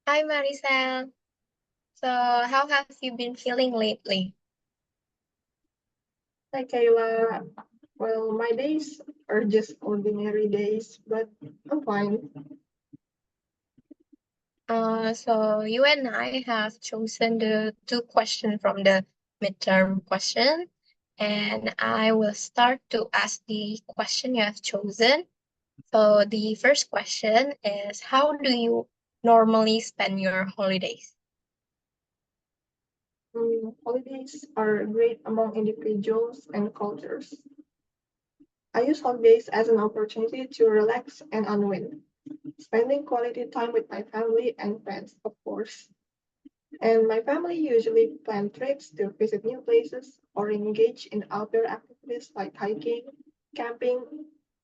Hi, Maricel. So, how have you been feeling lately? Hi, Kayla. Well, my days are just ordinary days, but I'm fine. So you and I have chosen the two questions from the midterm question, and I will start to ask the question you have chosen. So the first question is, how do you normally spend your holidays? Holidays are great among individuals and cultures. I use holidays as an opportunity to relax and unwind, spending quality time with my family and friends, of course. And my family usually plan trips to visit new places or engage in outdoor activities like hiking, camping,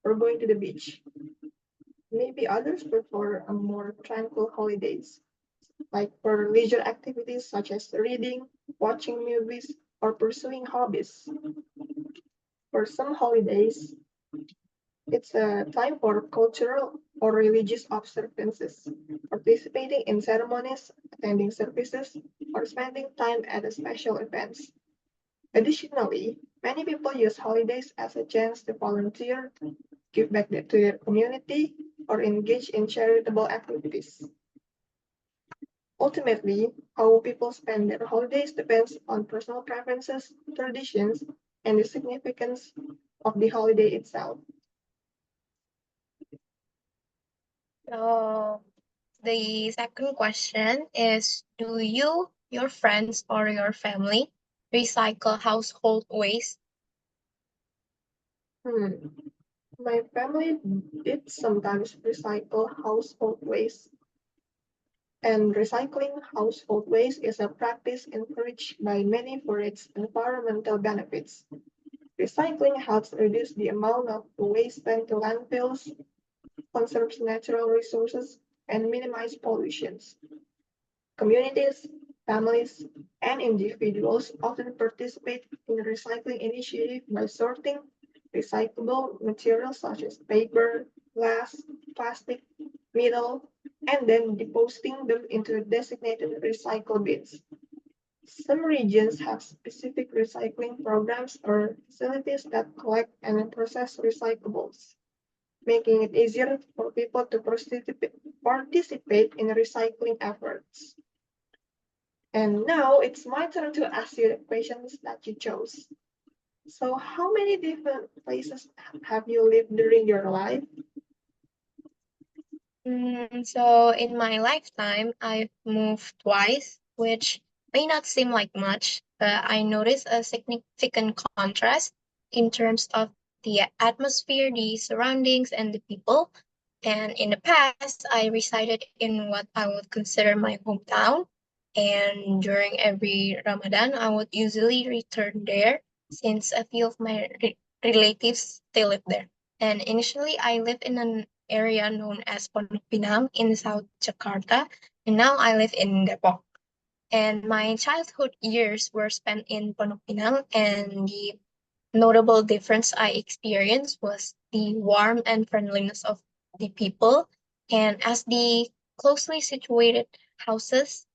or going to the beach. Maybe others prefer a more tranquil holidays, like for leisure activities such as reading, watching movies, or pursuing hobbies. For some holidays, it's a time for cultural or religious observances, participating in ceremonies, attending services, or spending time at special events. Additionally, many people use holidays as a chance to volunteer, give back to their community, or engage in charitable activities. Ultimately, how people spend their holidays depends on personal preferences, traditions, and the significance of the holiday itself. So the second question is, do you, your friends, or your family recycle household waste? Hmm. My family did sometimes recycle household waste, and recycling household waste is a practice encouraged by many for its environmental benefits. Recycling helps reduce the amount of waste sent to landfills, conserves natural resources, and minimize pollutions. Communities, families, and individuals often participate in recycling initiatives by sorting recyclable materials such as paper, glass, plastic, metal, and then depositing them into designated recycle bins. Some regions have specific recycling programs or facilities that collect and process recyclables, making it easier for people to participate in recycling efforts. And now it's my turn to ask you the questions that you chose. So, how many different places have you lived during your life? So in my lifetime, I've moved twice, which may not seem like much, but I noticed a significant contrast in terms of the atmosphere, the surroundings, and the people. And in the past, I resided in what I would consider my hometown. And during every Ramadan, I would usually return there since a few of my relatives still live there. And initially, I lived in an area known as Pondok Pinang in South Jakarta, and now I live in Depok. And my childhood years were spent in Pondok Pinang, and the notable difference I experienced was the warmth and friendliness of the people. And as the closely situated houses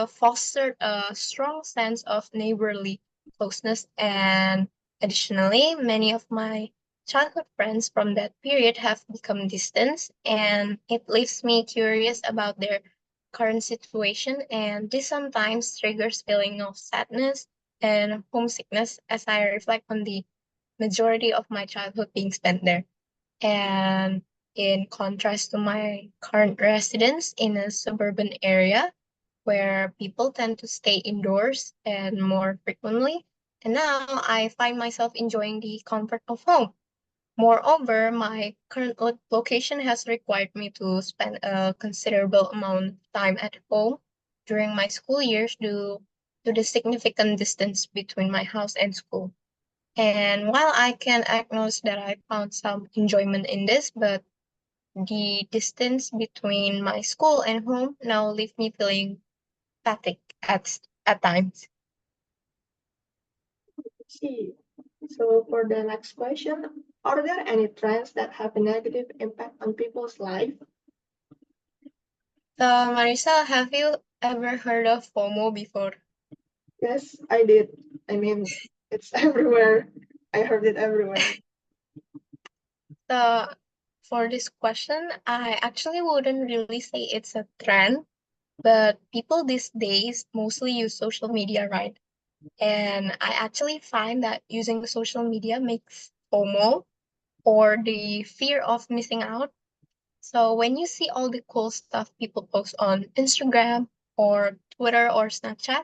fostered a strong sense of neighborly closeness. And additionally, many of my childhood friends from that period have become distant, and it leaves me curious about their current situation. And this sometimes triggers feeling of sadness and homesickness as I reflect on the majority of my childhood being spent there. And in contrast to my current residence in a suburban area where people tend to stay indoors and more frequently, and now I find myself enjoying the comfort of home. Moreover, my current location has required me to spend a considerable amount of time at home during my school years due to the significant distance between my house and school. And while I can acknowledge that I found some enjoyment in this, but the distance between my school and home now leave me feeling fatigued at times. See. So, for the next question, Are there any trends that have a negative impact on people's life? So, Maricel, have you ever heard of FOMO before? Yes, I did. I mean, it's everywhere. I heard it everywhere. So, for this question, I actually wouldn't really say it's a trend, but people these days mostly use social media, right? And I actually find that using social media makes FOMO, or the fear of missing out. So when you see all the cool stuff people post on Instagram or Twitter or Snapchat,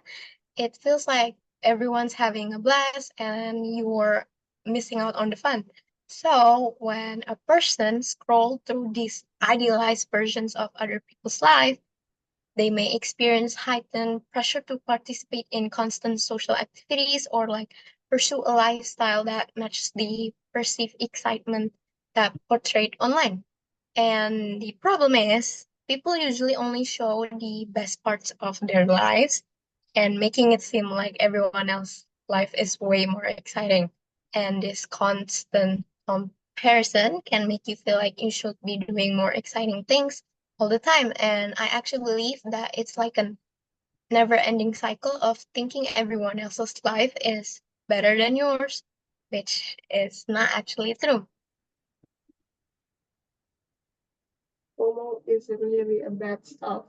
it feels like everyone's having a blast and you're missing out on the fun. So when a person scrolls through these idealized versions of other people's life, they may experience heightened pressure to participate in constant social activities or like pursue a lifestyle that matches the perceived excitement that portrayed online. And the problem is, people usually only show the best parts of their lives and making it seem like everyone else's life is way more exciting. And this constant comparison can make you feel like you should be doing more exciting things all the time. And I actually believe that it's like a never ending cycle of thinking everyone else's life is better than yours, which is not actually true. FOMO is really a bad stuff.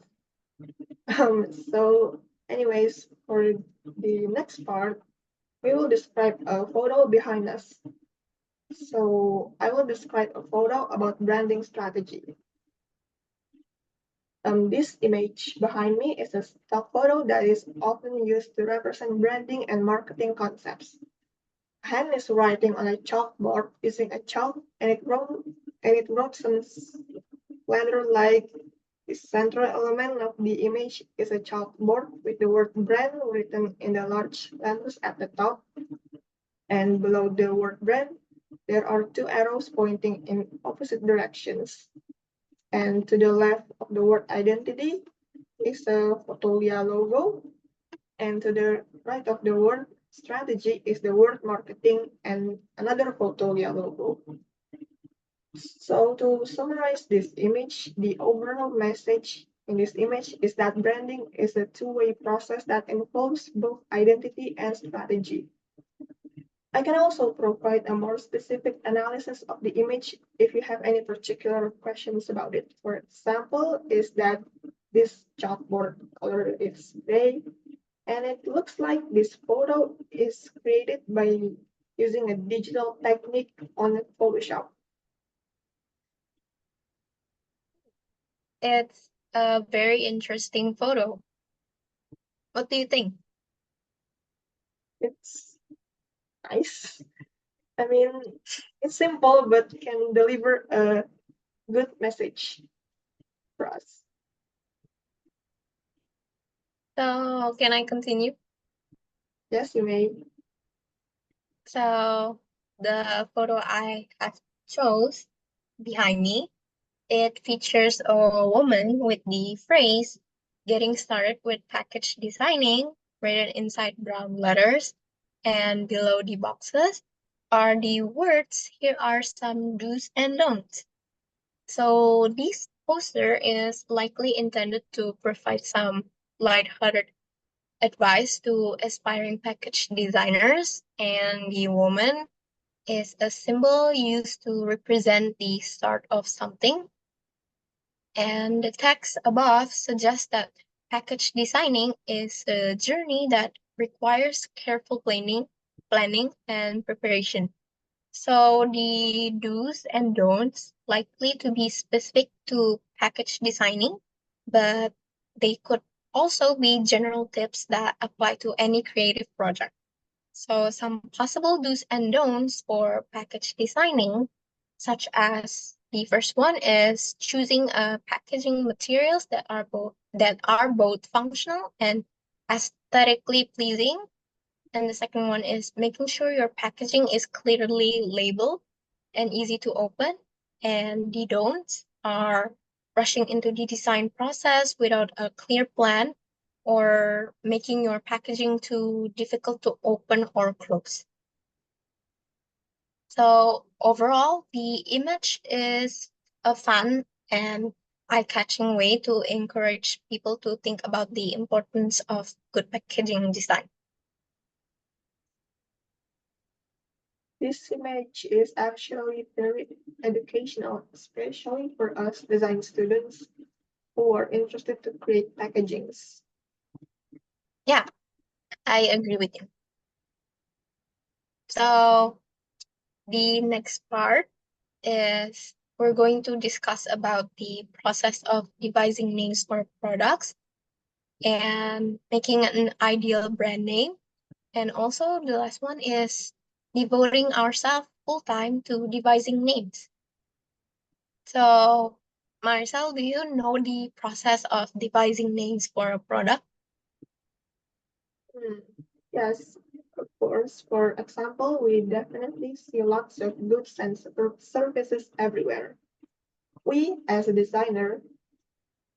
So, anyways, for the next part, we will describe a photo behind us. So, I will describe a photo about branding strategy. This image behind me is a stock photo that is often used to represent branding and marketing concepts. A hand is writing on a chalkboard using a chalk, and it wrote some letter like the central element of the image is a chalkboard with the word brand written in the large letters at the top, and below the word brand, there are two arrows pointing in opposite directions. And to the left of the word identity is a Fotolia logo, and to the right of the word strategy is the word marketing and another Fotolia logo. So to summarize this image, the overall message in this image is that branding is a two-way process that involves both identity and strategy. I can also provide a more specific analysis of the image if you have any particular questions about it. For example, is that this chalkboard color is gray, and it looks like this photo is created by using a digital technique on Photoshop. It's a very interesting photo. What do you think? It's nice. I mean, it's simple but can deliver a good message for us. So, can I continue? Yes, you may. So, the photo I have chose behind me, it features a woman with the phrase getting started with package designing written inside brown letters, and below the boxes are the words, here are some do's and don'ts. So this poster is likely intended to provide some lighthearted advice to aspiring package designers, and the woman is a symbol used to represent the start of something. And the text above suggests that package designing is a journey that requires careful planning and preparation. So the do's and don'ts likely to be specific to package designing, but they could also be general tips that apply to any creative project. So some possible do's and don'ts for package designing, such as the first one is choosing packaging materials that are both functional and aesthetically pleasing. And the second one is making sure your packaging is clearly labeled and easy to open. And the don'ts are rushing into the design process without a clear plan or making your packaging too difficult to open or close. So overall, the image is a fun and eye-catching way to encourage people to think about the importance of good packaging design. This image is actually very educational, especially for us design students who are interested to create packagings. Yeah, I agree with you. So the next part is we're going to discuss about the process of devising names for products and making an ideal brand name. And also the last one is devoting ourselves full time to devising names. So, Marcel, do you know the process of devising names for a product? Hmm. Yes, of course. For example, we definitely see lots of goods and services everywhere. We, as a designer,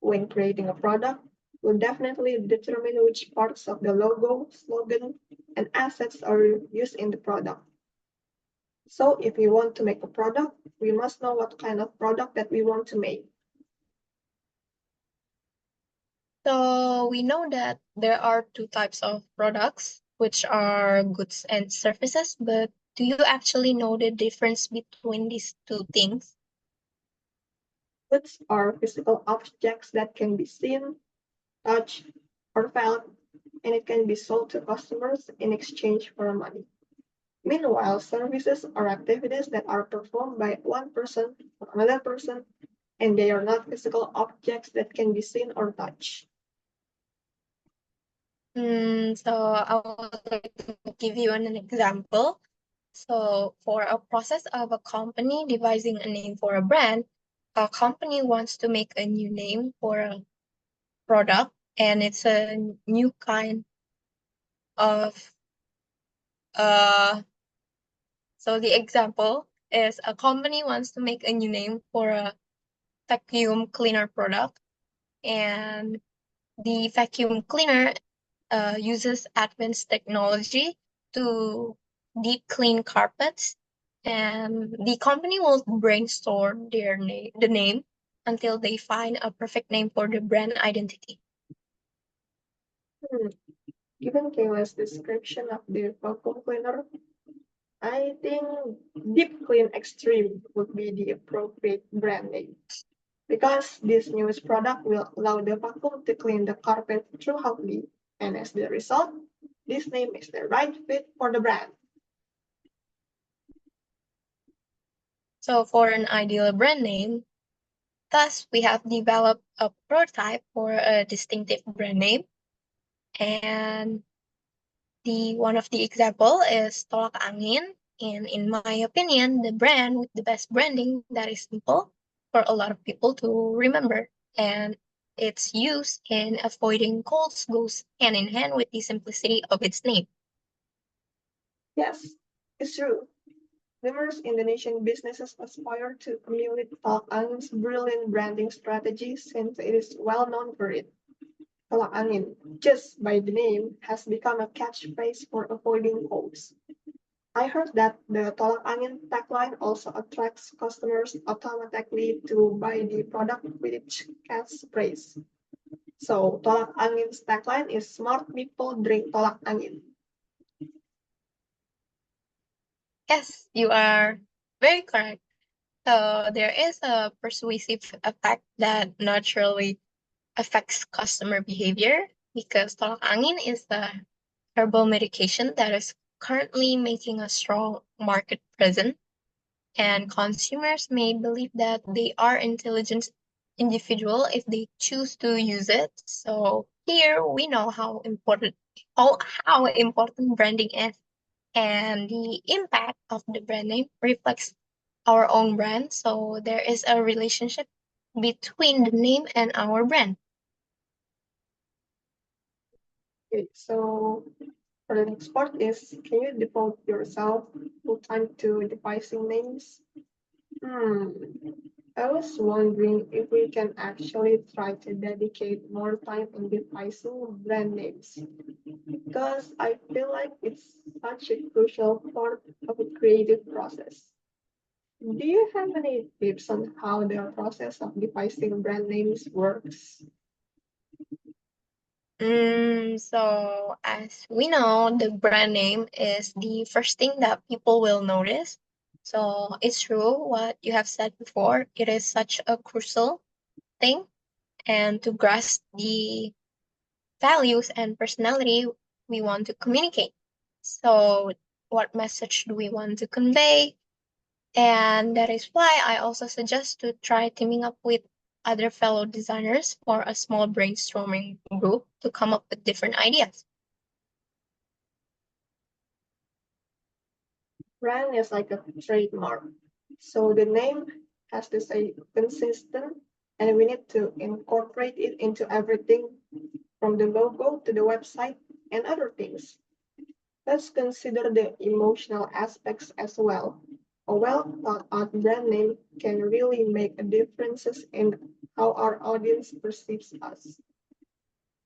when creating a product, will definitely determine which parts of the logo, slogan, and assets are used in the product. So if we want to make a product, we must know what kind of product that we want to make. So, we know that there are two types of products, which are goods and services, but do you actually know the difference between these two things? Goods are physical objects that can be seen, touched, or felt, and it can be sold to customers in exchange for money. Meanwhile, services are activities that are performed by one person or another person, and they are not physical objects that can be seen or touched. So I would like to give you an example. So for a process of a company devising a name for a brand, a company wants to make a new name for a product, and it's a new kind of uh so the example is a company wants to make a new name for a vacuum cleaner product, and the vacuum cleaner uses advanced technology to deep clean carpets, and the company will brainstorm the name until they find a perfect name for the brand identity. Hmm. Given Kayla's description of the vacuum cleaner, I think Deep Clean Extreme would be the appropriate brand name because this newest product will allow the vacuum to clean the carpet thoroughly, and as the result, this name is the right fit for the brand. So for an ideal brand name, thus we have developed a prototype for a distinctive brand name, and the one of the example is Tolak Angin. And in my opinion, the brand with the best branding that is simple for a lot of people to remember. And its use in avoiding colds goes hand in hand with the simplicity of its name. Yes, it's true. Numerous Indonesian businesses aspire to emulate Talk Angin's brilliant branding strategy since it is well known for it. Talak Angin, just by the name, has become a catchphrase for avoiding colds. I heard that the Tolak Angin tagline also attracts customers automatically to buy the product with its catchphrase. So Tolak Angin's tagline is "Smart people drink Tolak Angin." Yes, you are very correct. So there is a persuasive effect that naturally affects customer behavior because tolak angin is a herbal medication that is currently making a strong market presence, and consumers may believe that they are intelligent individual if they choose to use it. So here we know how important branding is, and the impact of the brand name reflects our own brand. So there is a relationship between the name and our brand. Okay, so for the next part is, can you devote yourself full time to devising names? Hmm. I was wondering if we can actually try to dedicate more time in devising brand names because I feel like it's such a crucial part of a creative process. Do you have any tips on how the process of devising brand names works? So as we know, the brand name is the first thing that people will notice. So it's true what you have said before. It is such a crucial thing, and to grasp the values and personality we want to communicate. So what message do we want to convey? And that is why I also suggest to try teaming up with other fellow designers for a small brainstorming group to come up with different ideas. Brand is like a trademark. So the name has to stay consistent and we need to incorporate it into everything from the logo to the website and other things. Let's consider the emotional aspects as well. A well thought out brand name can really make a difference in how our audience perceives us.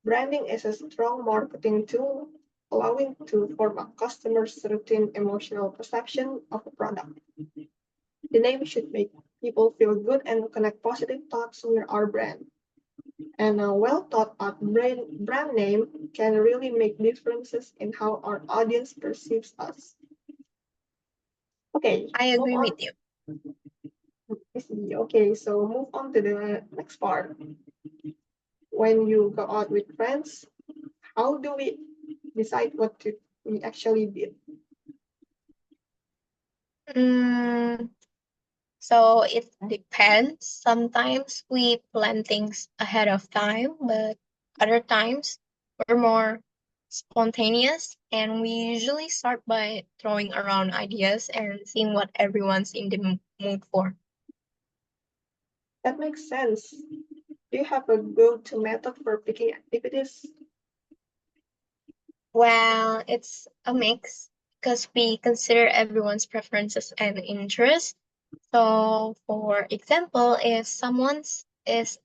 Branding is a strong marketing tool, allowing to form a customer's certain emotional perception of a product. The name should make people feel good and connect positive thoughts with our brand. And a well thought out brand name can really make differences in how our audience perceives us. Okay, I move agree on. with you. I see. Okay, so move on to the next part. When you go out with friends, how do we decide we actually did? Mm, so it depends. Sometimes we plan things ahead of time, but other times we're more spontaneous, and we usually start by throwing around ideas and seeing what everyone's in the mood for. That makes sense. Do you have a go-to method for picking activities? Well, it's a mix because we consider everyone's preferences and interests. So, for example, if someone's is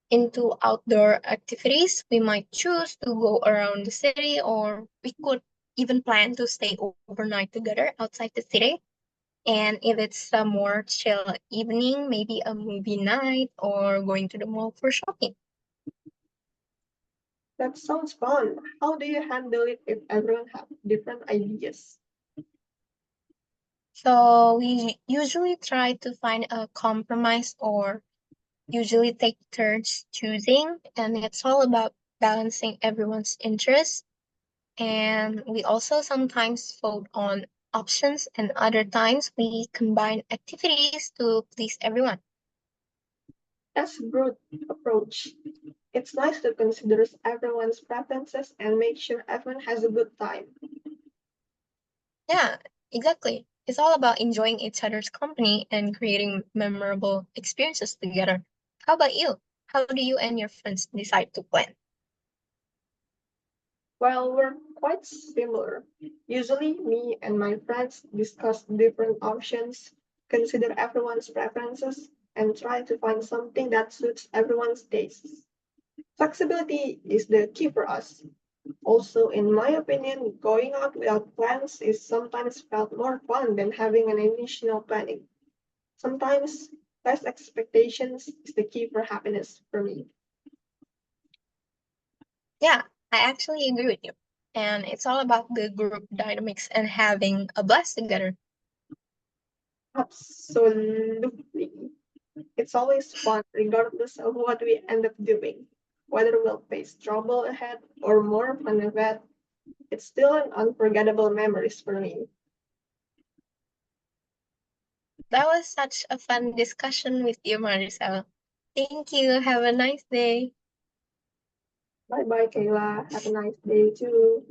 into outdoor activities, we might choose to go around the city, or we could even plan to stay overnight together outside the city. And if it's a more chill evening, maybe a movie night or going to the mall for shopping. That sounds fun. How do you handle it if everyone has different ideas? So we usually try to find a compromise or usually take turns choosing, and it's all about balancing everyone's interests. And we also sometimes vote on options, and other times we combine activities to please everyone. That's a good approach. It's nice to consider everyone's preferences and make sure everyone has a good time. Yeah, exactly. It's all about enjoying each other's company and creating memorable experiences together. How about you? How do you and your friends decide to plan? Well, we're quite similar. Usually, me and my friends discuss different options, consider everyone's preferences, and try to find something that suits everyone's tastes. Flexibility is the key for us. Also, in my opinion, going out without plans is sometimes felt more fun than having an initial planning. Sometimes less expectations is the key for happiness for me. Yeah, I actually agree with you. And it's all about the group dynamics and having a blast together. Absolutely. It's always fun, regardless of what we end up doing. Whether we'll face trouble ahead or more fun ahead, it's still an unforgettable memories for me. That was such a fun discussion with you, Maricel. Thank you. Have a nice day. Bye bye, Kayla. Have a nice day too.